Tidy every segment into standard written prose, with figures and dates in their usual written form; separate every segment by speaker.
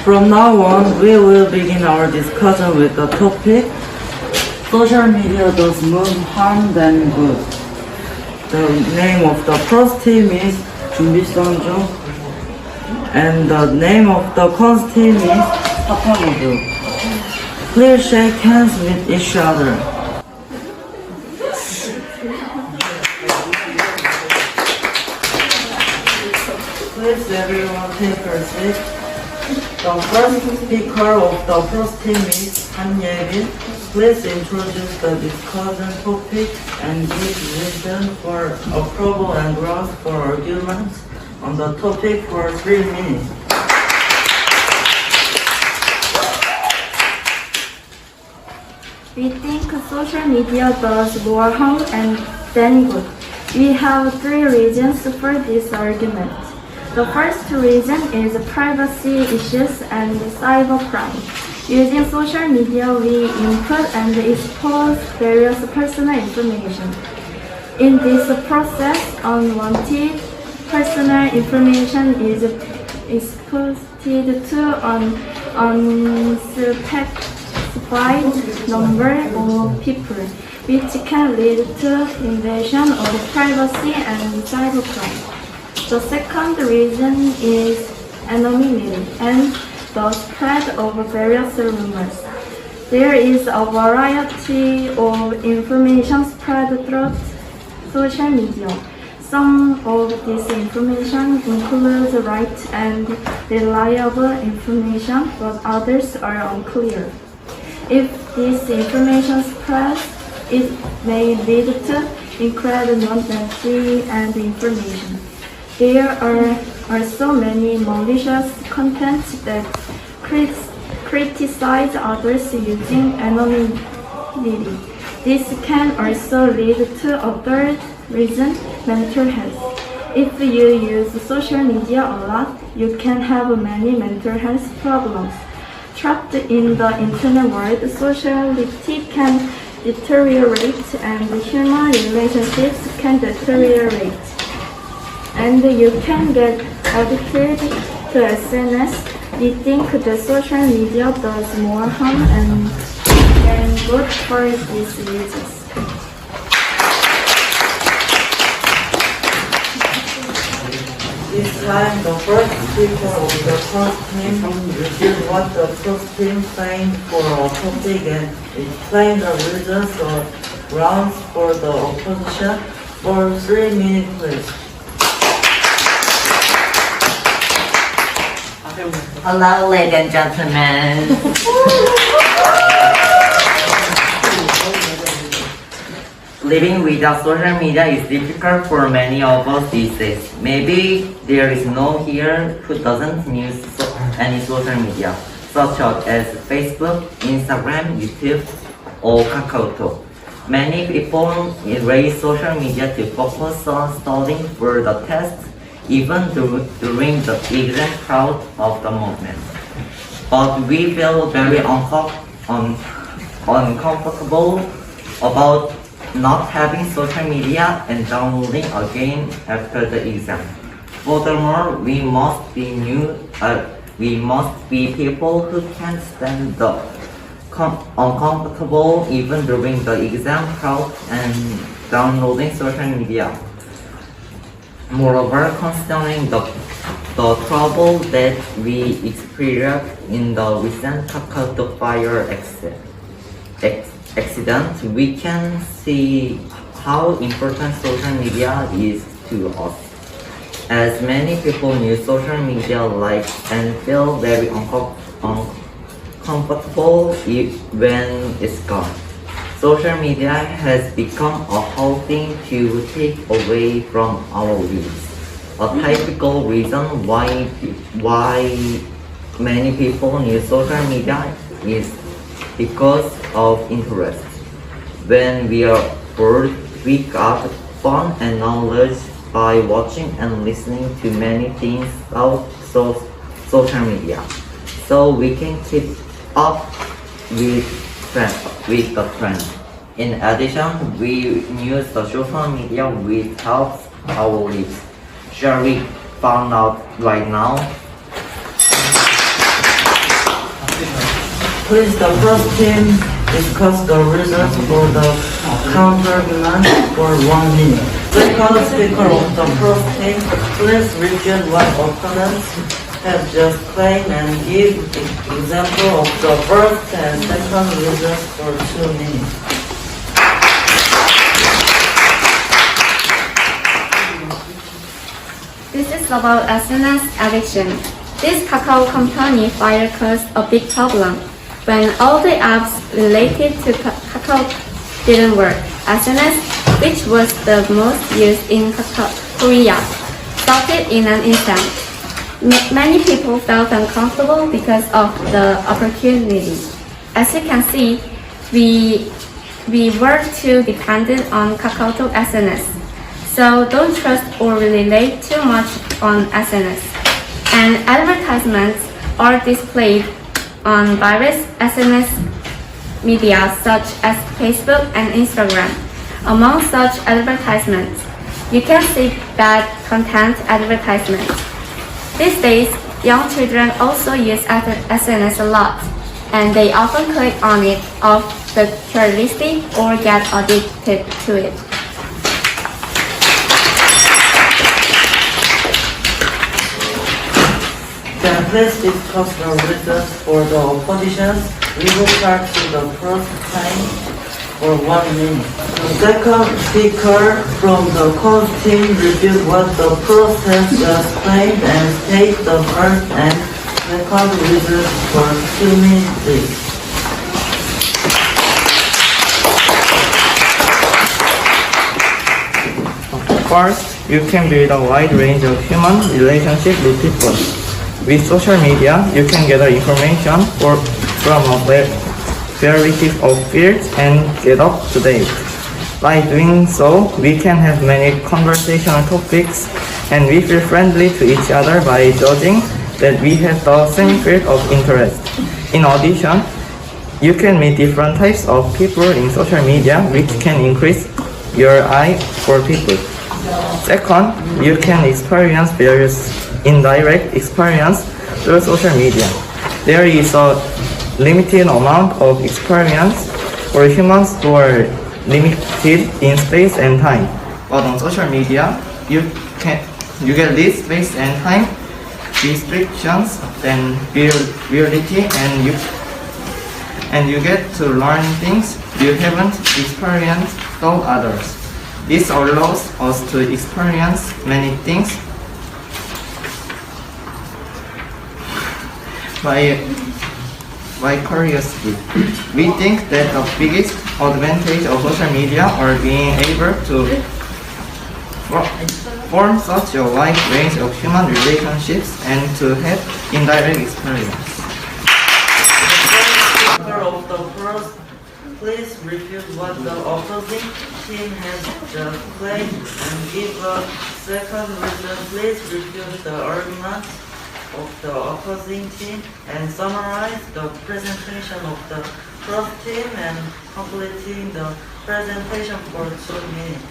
Speaker 1: From now on, we will begin our discussion with the topic social media does more harm than good. The name of the first team is 준비성중 and the name of the cons team is 사파모두. Please shake hands with each other. Please everyone take a seat. The first speaker of the first team is Han Ye-bin. Please introduce the discussion topic and give reason for approval and grounds for arguments on the topic for 3 minutes.
Speaker 2: We think social media does more harm than good. We have 3 reasons for this argument. The first reason is privacy issues and cybercrime. Using social media, we input and expose various personal information. In this process, unwanted personal information is exposed to an unspecified number of people, which can lead to invasion of privacy and cybercrime. The second reason is anonymity and the spread of various rumors. There is a variety of information spread through social media. Some of this information includes right and reliable information, but others are unclear. If this information spreads, it may lead to incredulity and information. There are also many malicious content that criticize others using anonymity. This can also lead to a third reason, mental health. If you use social media a lot, you can have many mental health problems. Trapped in the internet world, sociality can deteriorate and human relationships can deteriorate. And you can get addicted to SNS. We think the social media does more harm than good for these reasons.
Speaker 1: This time, the first speaker of the first team revealed what the first team claimed for a topic and explained the reasons or grounds for the opposition for 3 minutes, please.
Speaker 3: Hello, ladies and gentlemen. Living without social media is difficult for many of us these days. Maybe there is no here who doesn't use any social media, such as Facebook, Instagram, YouTube, or KakaoTalk. Many people erase social media to focus on studying for the tests, even during the exam crowd of the movement. But we feel very uncomfortable about not having social media and downloading again after the exam. Furthermore, we must be people who can stand the uncomfortable even during the exam crowd and downloading social media. Moreover, considering the trouble that we experienced in the recent KakaoTalk fire accident, we can see how important social media is to us. As many people use social media and feel very uncomfortable when it's gone. Social media has become a whole thing to take away from our lives. A typical reason why many people use social media is because of interest. When we are bored, we got fun and knowledge by watching and listening to many things out social media. So we can keep up with the trend. In addition, we use the social media which helps our lives. Shall we find out right now?
Speaker 1: Please, the first team discuss the results for the counter-argument for 1 minute. Second speaker of the first team, please repeat what opponents have just claimed and give example of the first and second results for 2 minutes.
Speaker 2: This is about SMS Addiction. This cacao company fire caused a big problem. When all the apps related to cacao didn't work, SMS, which was the most used in Korea, stopped it in an instant. Many people felt uncomfortable because of the opportunity. As you can see, we were too dependent on KakaoTalk SNS. So don't trust or rely too much on SNS. And advertisements are displayed on various SMS media such as Facebook and Instagram. Among such advertisements, you can see bad content advertisements. These days, young children also use SNS a lot, and they often click on it off the curiosity or get addicted to it.
Speaker 1: Then please discuss the results for the oppositions. We will start to the first time for 1 minute. The second speaker from the course team review what the process just claimed and state the first and second results for 2 minutes please.
Speaker 4: First, you can build a wide range of human relationships with people. With social media, you can gather information from a variety of fields and get up to date. By doing so, we can have many conversational topics and we feel friendly to each other by judging that we have the same field of interest. In addition, you can meet different types of people in social media which can increase your eye for people. Second, you can experience various indirect experience through social media. There is a limited amount of experience for humans who are limited in space and time. But on social media, you get this space and time restrictions and reality, and you get to learn things you haven't experienced through others. This allows us to experience many things vicariously. We think that the biggest advantage of social media are being able to form such a wide range of human relationships and to have indirect experience.
Speaker 1: Of the first, please refute what the opposing team has just claimed and give a second reason. Please refute the argument of the opposing team and summarize the presentation of the first team and completing the presentation for 2 minutes.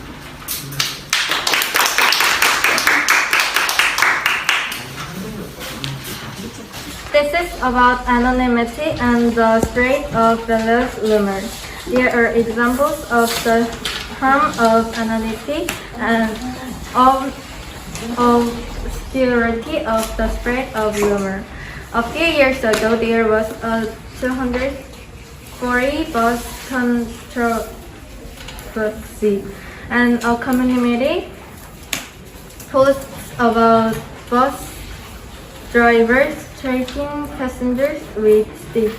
Speaker 2: This is about anonymity and the spread of false rumors. There are examples of the harm of anonymity and of security of the spread of rumor. A few years ago, there was a 240 bus controversy, and a community posts about bus drivers treating passengers with sticks.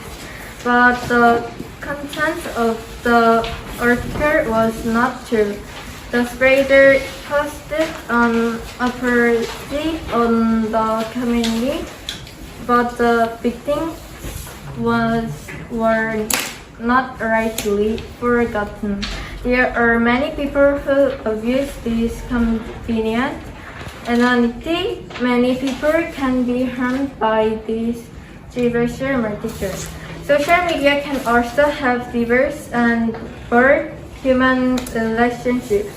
Speaker 2: But the content of the article was not true. The spreader posted an apology on the community, but the victims were not rightly forgotten. There are many people who abuse this convenient anonymity. Many people can be harmed by this diverse multitude. Social media can also have diverse and broad human relationships,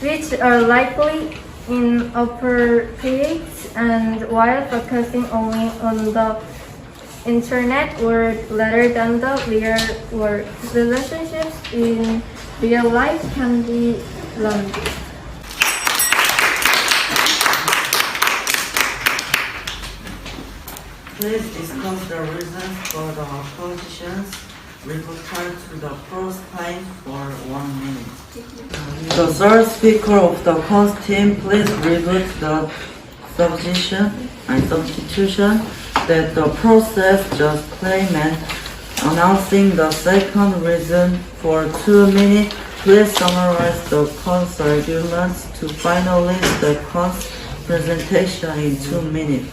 Speaker 2: which are likely inappropriate, and while focusing only on the internet world rather than the real world. Relationships in real life can be learned.
Speaker 1: Please discuss the reasons for the oppositions. Reply to the pros claim for 1 minute. The third speaker of the cause team, please rebut the substitution that the process just claim and announcing the second reason for 2 minutes. Please summarize the cause arguments to finalize the cause presentation in 2 minutes.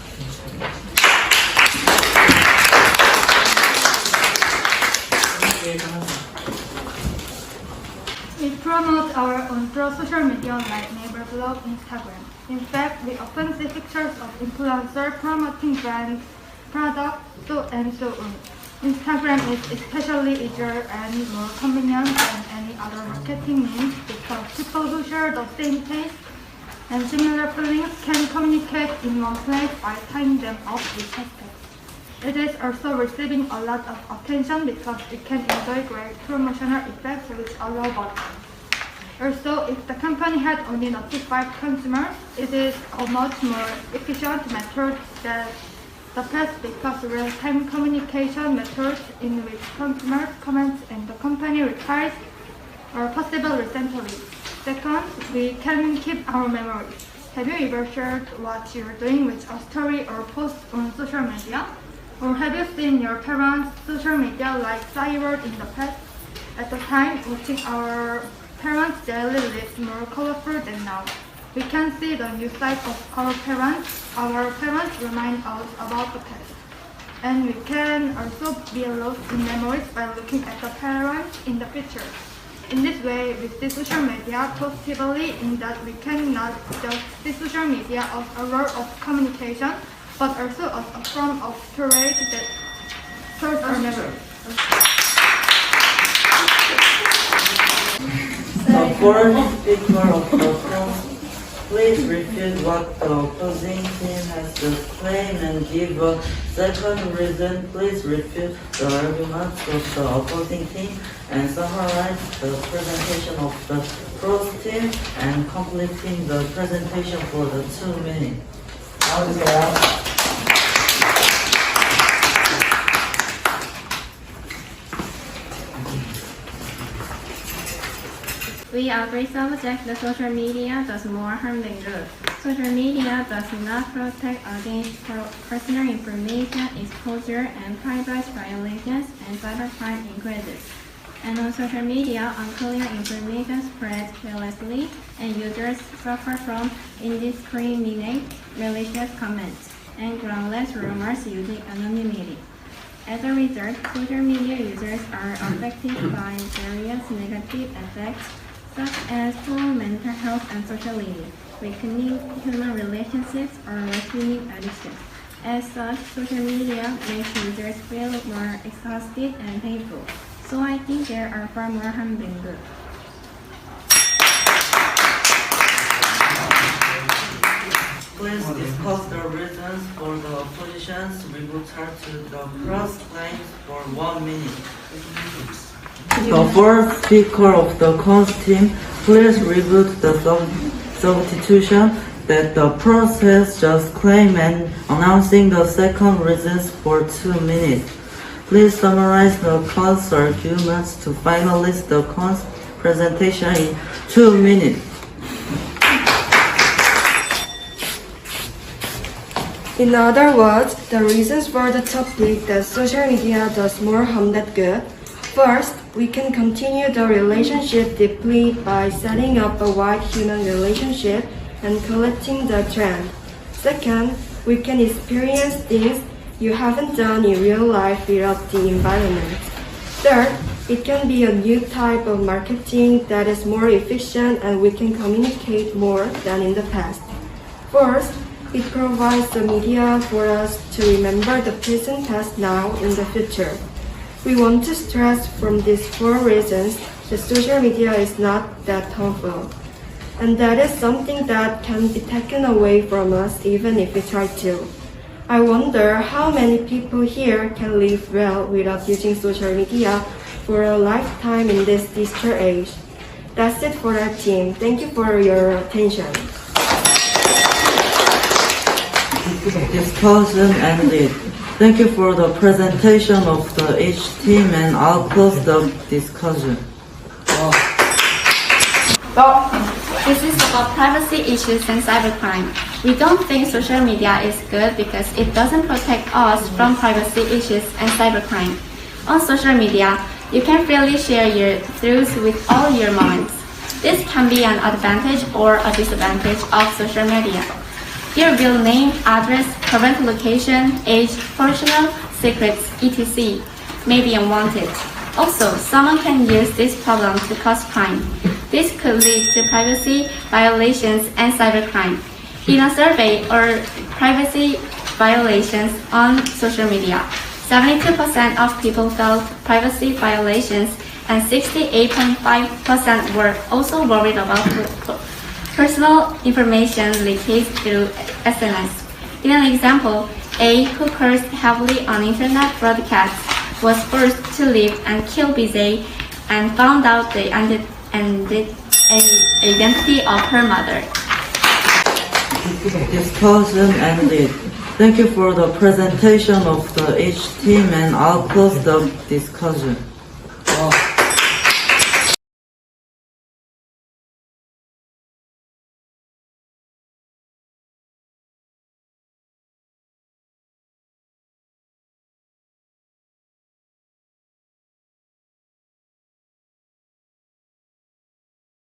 Speaker 5: We promote our own through social media like neighbor blog, Instagram. In fact, we often see pictures of influencers promoting brands, products, and so on. Instagram is especially easier and more convenient than any other marketing means because people who share the same taste and similar feelings can communicate in one place by tying them up with hashtags. It is also receiving a lot of attention because it can enjoy great promotional effects which allow bots. Also, if the company had only notified consumers, it is a much more efficient method than the past because real-time communication methods in which consumers comment and the company replies are possible recently. Second, we can keep our memories. Have you ever shared what you're doing with a story or post on social media? Or have you seen your parents' social media like Cyber in the past? At the time, watching our parents' daily lives more colorful than now. We can see the new side of our parents. Our parents remind us about the past. And we can also be lost in memories by looking at the parents in the future. In this way, we see social media positively in that we can not just see social media as a role of communication, but also as a form of storage that stores our memories.
Speaker 1: The fourth speaker of the class, please refute what the opposing team has just claimed and give a second reason. Please refute the arguments of the opposing team and summarize the presentation of the pros team and completing the presentation for the 2 minutes.
Speaker 6: We agree subject that social media does more harm than good. Social media does not protect against personal information exposure and privacy violations and cybercrime increases. And on social media, unclear information spreads carelessly and users suffer from indiscriminate malicious comments and groundless rumors using anonymity. As a result, social media users are affected by various negative effects such as poor mental health and social living, weakening human relationships, or worsening addiction. As such, social media makes users feel more exhausted and painful. So I think there are far more harm than good.
Speaker 1: Please discuss the reasons for the opposition's rebuttal to the cross claims for 1 minute. The fourth speaker of the cause team, please rebut the substitution that the process just claimed and announcing the second reasons for 2 minutes. Please summarize the cause arguments to finalize the cause presentation in 2 minutes.
Speaker 7: In other words, the reasons for the topic that social media does more harm than good. First, we can continue the relationship deeply by setting up a wide human relationship and collecting the trend. Second, we can experience things you haven't done in real life without the environment. Third, it can be a new type of marketing that is more efficient and we can communicate more than in the past. Fourth, it provides the media for us to remember the present, past, now, in the future. We want to stress from these 4 reasons that social media is not that harmful. And that is something that can be taken away from us even if we try to. I wonder how many people here can live well without using social media for a lifetime in this digital age. That's it for our team. Thank you for your attention.
Speaker 1: Discussion ended. Thank you for the presentation of each team, and I'll close the discussion.
Speaker 6: This is about privacy issues and cybercrime. We don't think social media is good because it doesn't protect us from privacy issues and cybercrime. On social media, you can freely share your thoughts with all your moments. This can be an advantage or a disadvantage of social media. Your real name, address, current location, age, personal secrets, etc. may be unwanted. Also, someone can use this problem to cause crime. This could lead to privacy violations and cybercrime. In a survey of privacy violations on social media, 72% of people felt privacy violations and 68.5% were also worried about personal information leakage through SMS. In an example, A, who cursed heavily on internet broadcasts, was forced to leave and kill BZ and found out the identity of her mother.
Speaker 1: Discussion ended. Thank you for the presentation of each team, and I'll close the discussion.